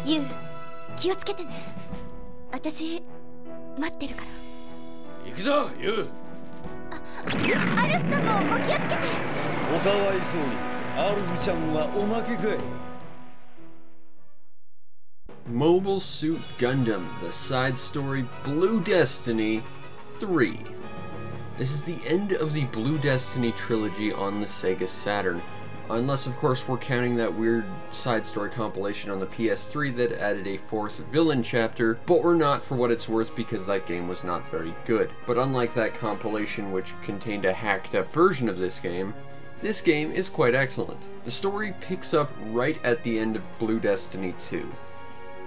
ユウ、気をつけてね。私、待ってるから。行くぞ、ユウ。アルフさんもお気をつけて。おかわいそうに、アルフちゃんはおまけかい。Mobile Suit Gundam, the side story Blue Destiny 3. This is the end of the Blue Destiny trilogy on the Sega Saturn. Unless, of course, we're counting that weird side story compilation on the PS3 that added a 4th villain chapter, but we're not for what it's worth because that game was not very good. But unlike that compilation which contained a hacked up version of this game is quite excellent. The story picks up right at the end of Blue Destiny 2.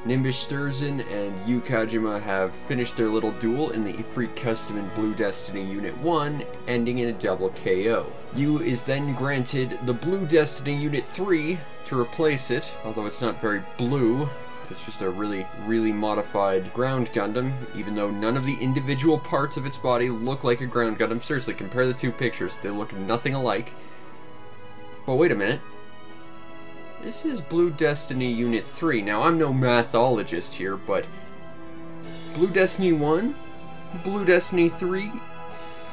Nimbus Sturzen and Yu Kajima have finished their little duel in the Ifrit Custom in Blue Destiny Unit 1, ending in a double KO. Yu is then granted the Blue Destiny Unit 3 to replace it, although it's not very blue. It's just a really modified ground Gundam, even though none of the individual parts of its body look like a ground Gundam. Seriously, compare the two pictures. They look nothing alike. But wait a minute. This is Blue Destiny Unit 3. Now, I'm no mathologist here, but Blue Destiny 1? Blue Destiny 3?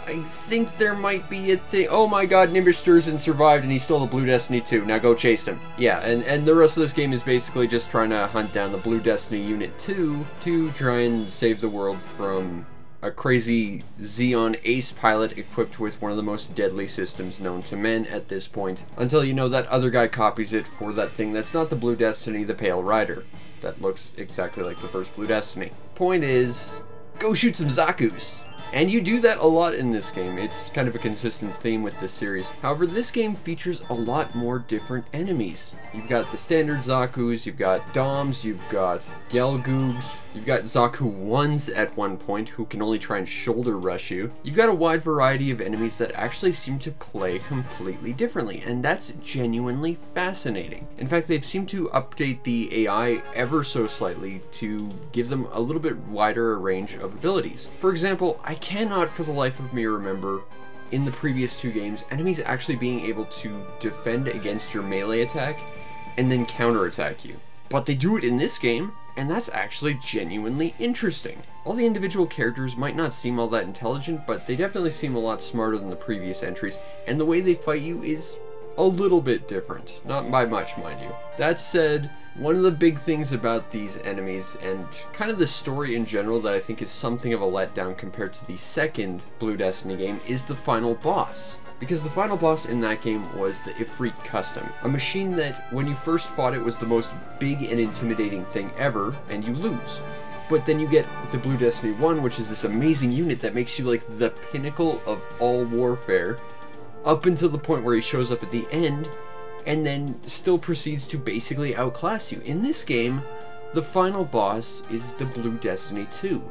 I think there might be a thing. Oh my god, Nimbus Sturzen survived and he stole the Blue Destiny 2. Now go chase him. Yeah, and the rest of this game is basically just trying to hunt down the Blue Destiny Unit 2 to try and save the world from a crazy Xeon Ace pilot equipped with one of the most deadly systems known to men at this point, until you know that other guy copies it for that thing that's not the Blue Destiny, the Pale Rider. That looks exactly like the first Blue Destiny. Point is, go shoot some Zakus! And you do that a lot in this game. It's kind of a consistent theme with this series. However, this game features a lot more different enemies. You've got the standard Zakus, you've got Doms, you've got Gelgoogs, you've got Zaku 1s at one point who can only try and shoulder rush you. You've got a wide variety of enemies that actually seem to play completely differently, and that's genuinely fascinating. In fact, they've seemed to update the AI ever so slightly to give them a little bit wider a range of abilities. For example, I cannot for the life of me remember in the previous two games enemies actually being able to defend against your melee attack and then counterattack you. But they do it in this game, and that's actually genuinely interesting. All the individual characters might not seem all that intelligent, but they definitely seem a lot smarter than the previous entries, and the way they fight you is a little bit different. Not by much, mind you. That said, one of the big things about these enemies, and kind of the story in general that I think is something of a letdown compared to the second Blue Destiny game, is the final boss. Because the final boss in that game was the Ifrit Custom, a machine that, when you first fought it, was the most big and intimidating thing ever, and you lose. But then you get the Blue Destiny 1, which is this amazing unit that makes you like the pinnacle of all warfare, up until the point where he shows up at the end, and then still proceeds to basically outclass you. In this game, the final boss is the Blue Destiny 2.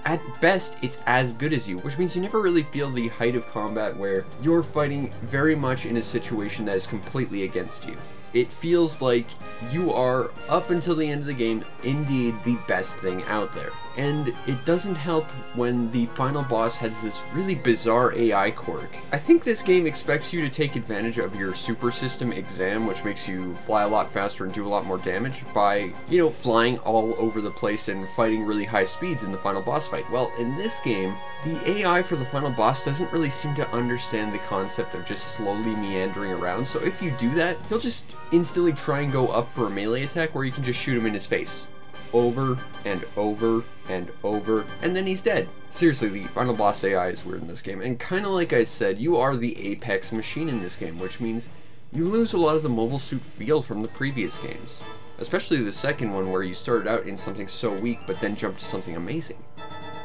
At best, it's as good as you, which means you never really feel the height of combat where you're fighting very much in a situation that is completely against you. It feels like you are, up until the end of the game, indeed the best thing out there. And it doesn't help when the final boss has this really bizarre AI quirk. I think this game expects you to take advantage of your super system exam, which makes you fly a lot faster and do a lot more damage by, you know, flying all over the place and fighting really high speeds in the final boss fight. Well, in this game, the AI for the final boss doesn't really seem to understand the concept of just slowly meandering around, so if you do that, he'll just instantly try and go up for a melee attack where you can just shoot him in his face. Over and over and over, and then he's dead. Seriously, the final boss AI is weird in this game, and kinda like I said, you are the apex machine in this game, which means you lose a lot of the mobile suit feel from the previous games. Especially the second one where you started out in something so weak but then jumped to something amazing.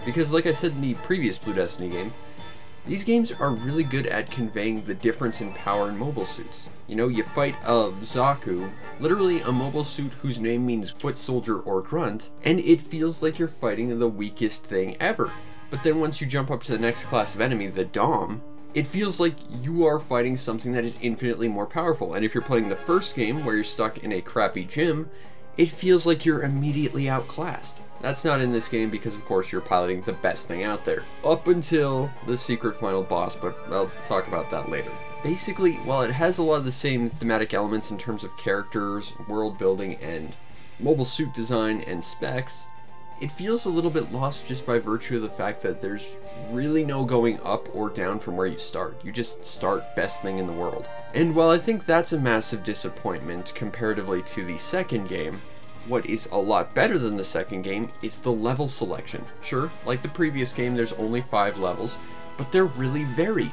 Because like I said in the previous Blue Destiny game, these games are really good at conveying the difference in power in mobile suits. You know, you fight a Zaku, literally a mobile suit whose name means foot soldier or grunt, and it feels like you're fighting the weakest thing ever. But then once you jump up to the next class of enemy, the Dom, it feels like you are fighting something that is infinitely more powerful. And if you're playing the first game, where you're stuck in a crappy gym, it feels like you're immediately outclassed. That's not in this game because, of course, you're piloting the best thing out there. Up until the secret final boss, but I'll talk about that later. Basically, while it has a lot of the same thematic elements in terms of characters, world building, and mobile suit design and specs, it feels a little bit lost just by virtue of the fact that there's really no going up or down from where you start. You just start best thing in the world. And while I think that's a massive disappointment comparatively to the second game, what is a lot better than the second game is the level selection. Sure, like the previous game, there's only 5 levels, but they're really varied.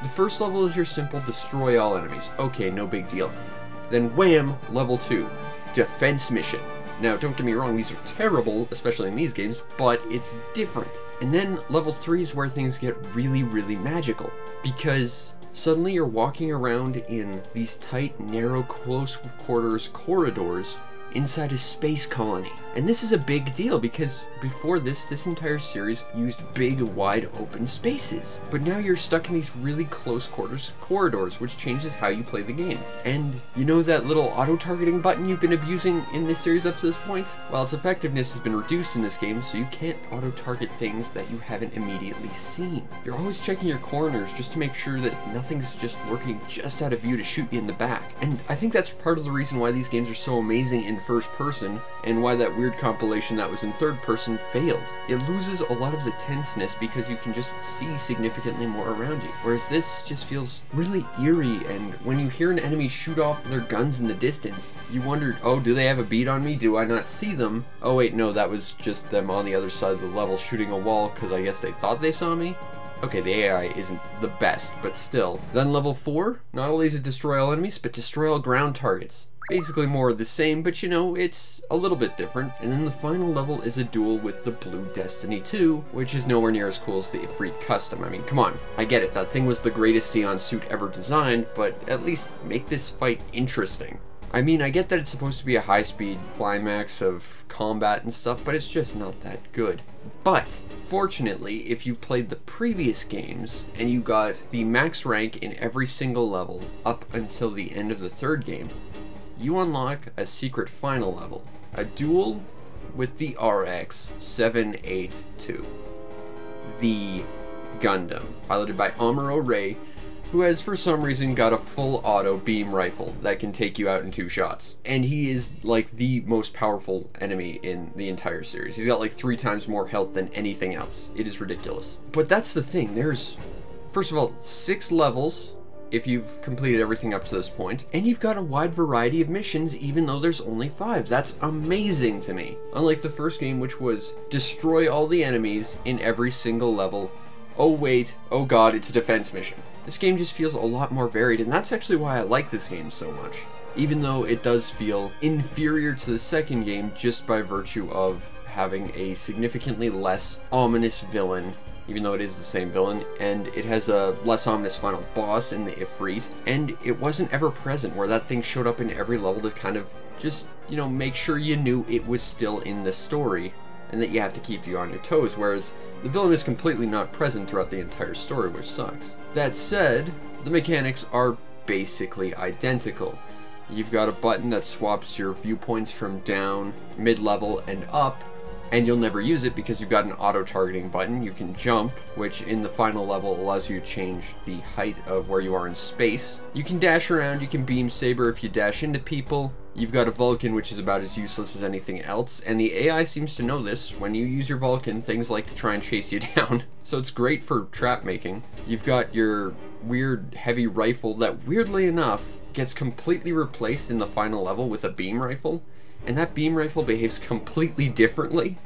The first level is your simple destroy all enemies. Okay, no big deal. Then wham, level 2, defense mission. Now, don't get me wrong, these are terrible, especially in these games, but it's different. And then level 3 is where things get really, really magical, because suddenly you're walking around in these tight, narrow, close quarters corridors inside a space colony. And this is a big deal because before this entire series used big, wide open spaces. But now you're stuck in these really close quarters corridors, which changes how you play the game. And you know that little auto-targeting button you've been abusing in this series up to this point? Well, its effectiveness has been reduced in this game, so you can't auto-target things that you haven't immediately seen. You're always checking your corners just to make sure that nothing's just lurking just out of view to shoot you in the back. And I think that's part of the reason why these games are so amazing in first person, and why that weird compilation that was in third person failed. It loses a lot of the tenseness because you can just see significantly more around you, whereas this just feels really eerie, and when you hear an enemy shoot off their guns in the distance, you wonder, oh, do they have a bead on me? Do I not see them? Oh wait, no, that was just them on the other side of the level shooting a wall because I guess they thought they saw me? Okay, the AI isn't the best, but still. Then level 4, not only does it destroy all enemies, but destroy all ground targets. Basically more of the same, but you know, it's a little bit different. And then the final level is a duel with the Blue Destiny 2, which is nowhere near as cool as the Ifrit Custom. I mean, come on, I get it, that thing was the greatest Xeon suit ever designed, but at least make this fight interesting. I mean, I get that it's supposed to be a high-speed climax of combat and stuff, but it's just not that good. But, fortunately, if you played the previous games, and you got the max rank in every single level up until the end of the third game, you unlock a secret final level, a duel with the RX-782, the Gundam, piloted by Amuro Ray, who has for some reason got a full auto beam rifle that can take you out in 2 shots. And he is like the most powerful enemy in the entire series. He's got like 3 times more health than anything else. It is ridiculous. But that's the thing, there's, first of all, 6 levels if you've completed everything up to this point, and you've got a wide variety of missions even though there's only 5. That's amazing to me. Unlike the first game, which was destroy all the enemies in every single level. Oh wait, oh god, it's a defense mission. This game just feels a lot more varied, and that's actually why I like this game so much. Even though it does feel inferior to the second game just by virtue of having a significantly less ominous villain, even though it is the same villain, and it has a less ominous final boss in the Ifrit, and it wasn't ever present where that thing showed up in every level to kind of just, you know, make sure you knew it was still in the story and that you have to keep you on your toes, whereas the villain is completely not present throughout the entire story, which sucks. That said, the mechanics are basically identical. You've got a button that swaps your viewpoints from down, mid-level, and up, and you'll never use it because you've got an auto-targeting button. You can jump, which in the final level allows you to change the height of where you are in space. You can dash around, you can beam saber if you dash into people. You've got a Vulcan, which is about as useless as anything else, and the AI seems to know this. When you use your Vulcan, things like to try and chase you down, so it's great for trap making. You've got your weird heavy rifle that, weirdly enough, gets completely replaced in the final level with a beam rifle, and that beam rifle behaves completely differently.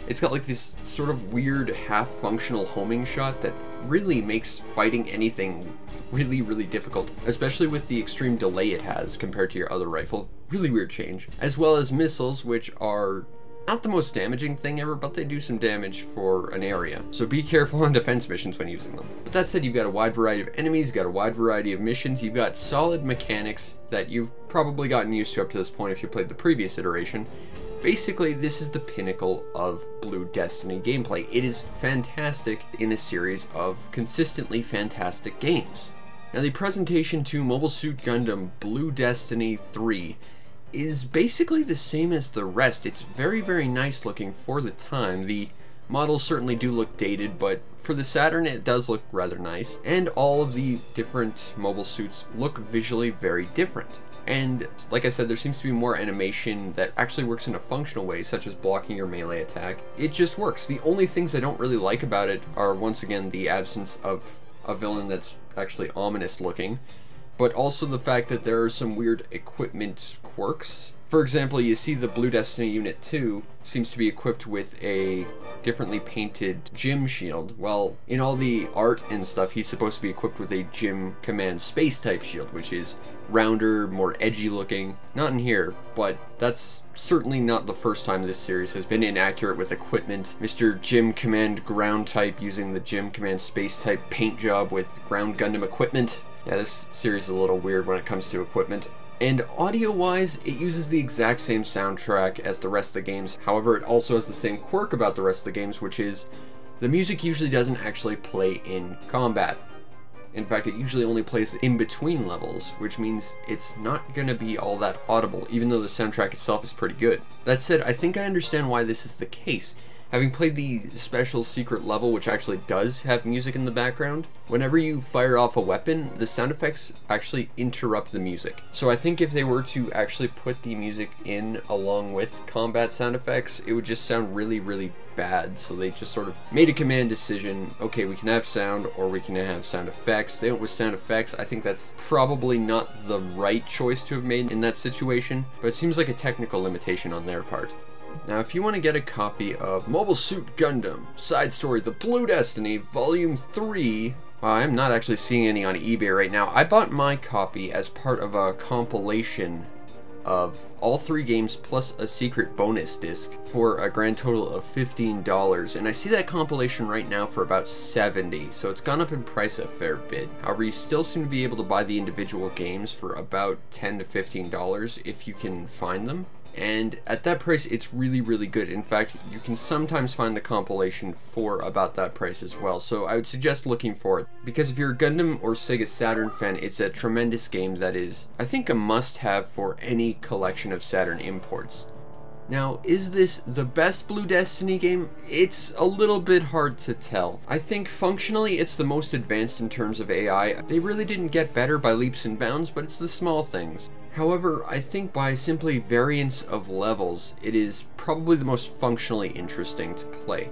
It's got like this sort of weird half-functional homing shot that really makes fighting anything really, really difficult, especially with the extreme delay it has compared to your other rifle. Really weird change. As well as missiles, which are not the most damaging thing ever, but they do some damage for an area. So be careful on defense missions when using them. But that said, you've got a wide variety of enemies, you've got a wide variety of missions, you've got solid mechanics that you've probably gotten used to up to this point if you played the previous iteration. Basically, this is the pinnacle of Blue Destiny gameplay. It is fantastic in a series of consistently fantastic games. Now, the presentation to Mobile Suit Gundam Blue Destiny 3 is basically the same as the rest. It's very, very nice looking for the time. The models certainly do look dated, but for the Saturn it does look rather nice, and all of the different mobile suits look visually very different. And like I said, there seems to be more animation that actually works in a functional way, such as blocking your melee attack. It just works. The only things I don't really like about it are, once again, the absence of a villain that's actually ominous looking, but also the fact that there are some weird equipment quirks. For example, you see the Blue Destiny Unit 2 seems to be equipped with a differently painted gym shield. Well, in all the art and stuff, he's supposed to be equipped with a Gym Command Space type shield, which is rounder, more edgy looking. Not in here, but that's certainly not the first time this series has been inaccurate with equipment. Mr. Gym Command Ground type using the Gym Command Space type paint job with ground Gundam equipment. Yeah, this series is a little weird when it comes to equipment. And audio-wise, it uses the exact same soundtrack as the rest of the games. However, it also has the same quirk about the rest of the games, which is the music usually doesn't actually play in combat. In fact, it usually only plays in between levels, which means it's not going to be all that audible, even though the soundtrack itself is pretty good. That said, I think I understand why this is the case. Having played the special secret level, which actually does have music in the background, whenever you fire off a weapon, the sound effects actually interrupt the music. So I think if they were to actually put the music in along with combat sound effects, it would just sound really, really bad. So they just sort of made a command decision, okay, we can have sound or we can have sound effects. They went with sound effects. I think that's probably not the right choice to have made in that situation, but it seems like a technical limitation on their part. Now, if you want to get a copy of Mobile Suit Gundam, Side Story, The Blue Destiny, Volume 3, well, I'm not actually seeing any on eBay right now. I bought my copy as part of a compilation of all 3 games plus a secret bonus disc for a grand total of $15, and I see that compilation right now for about $70, so it's gone up in price a fair bit. However, you still seem to be able to buy the individual games for about $10 to $15 if you can find them. And at that price, it's really, really good. In fact, you can sometimes find the compilation for about that price as well. So I would suggest looking for it, because if you're a Gundam or Sega Saturn fan, it's a tremendous game that is, I think, a must-have for any collection of Saturn imports. Now, is this the best Blue Destiny game? It's a little bit hard to tell. I think functionally it's the most advanced in terms of AI. They really didn't get better by leaps and bounds, but it's the small things. However, I think by simply variance of levels, it is probably the most functionally interesting to play.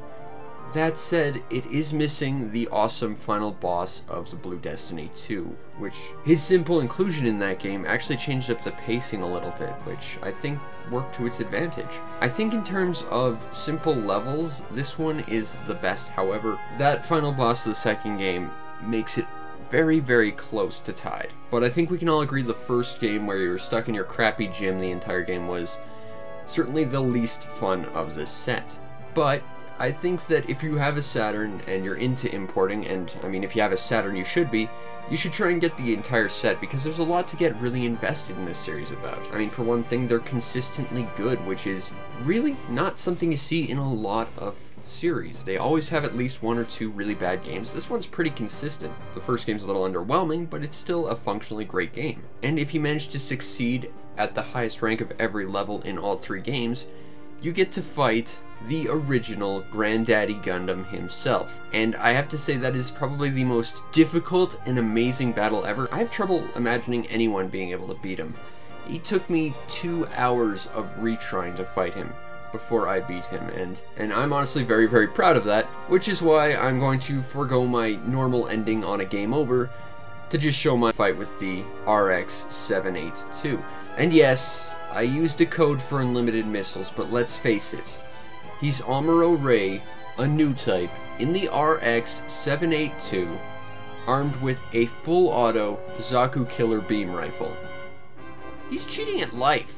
That said, it is missing the awesome final boss of the Blue Destiny 2, which his simple inclusion in that game actually changed up the pacing a little bit, which I think worked to its advantage. I think in terms of simple levels, this one is the best. However, that final boss of the second game makes it very, very close to tied. But I think we can all agree the first game where you're stuck in your crappy gym the entire game was certainly the least fun of this set. But I think that if you have a Saturn and you're into importing, and I mean if you have a Saturn you should try and get the entire set, because there's a lot to get really invested in this series about. I mean, for one thing, they're consistently good, which is really not something you see in a lot of series. They always have at least 1 or 2 really bad games. This one's pretty consistent. The first game's a little underwhelming, but it's still a functionally great game. And if you manage to succeed at the highest rank of every level in all 3 games, you get to fight the original Granddaddy Gundam himself. And I have to say that is probably the most difficult and amazing battle ever. I have trouble imagining anyone being able to beat him. It took me 2 hours of retrying to fight him before I beat him, and I'm honestly very, very proud of that, which is why I'm going to forego my normal ending on a game over to just show my fight with the RX-782. And yes, I used a code for unlimited missiles, but let's face it, he's Amuro Ray, a new type, in the RX-782, armed with a full-auto Zaku Killer beam rifle. He's cheating at life.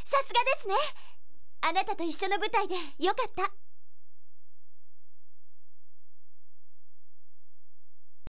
さすがですね。あなたと一緒の舞台でよかった。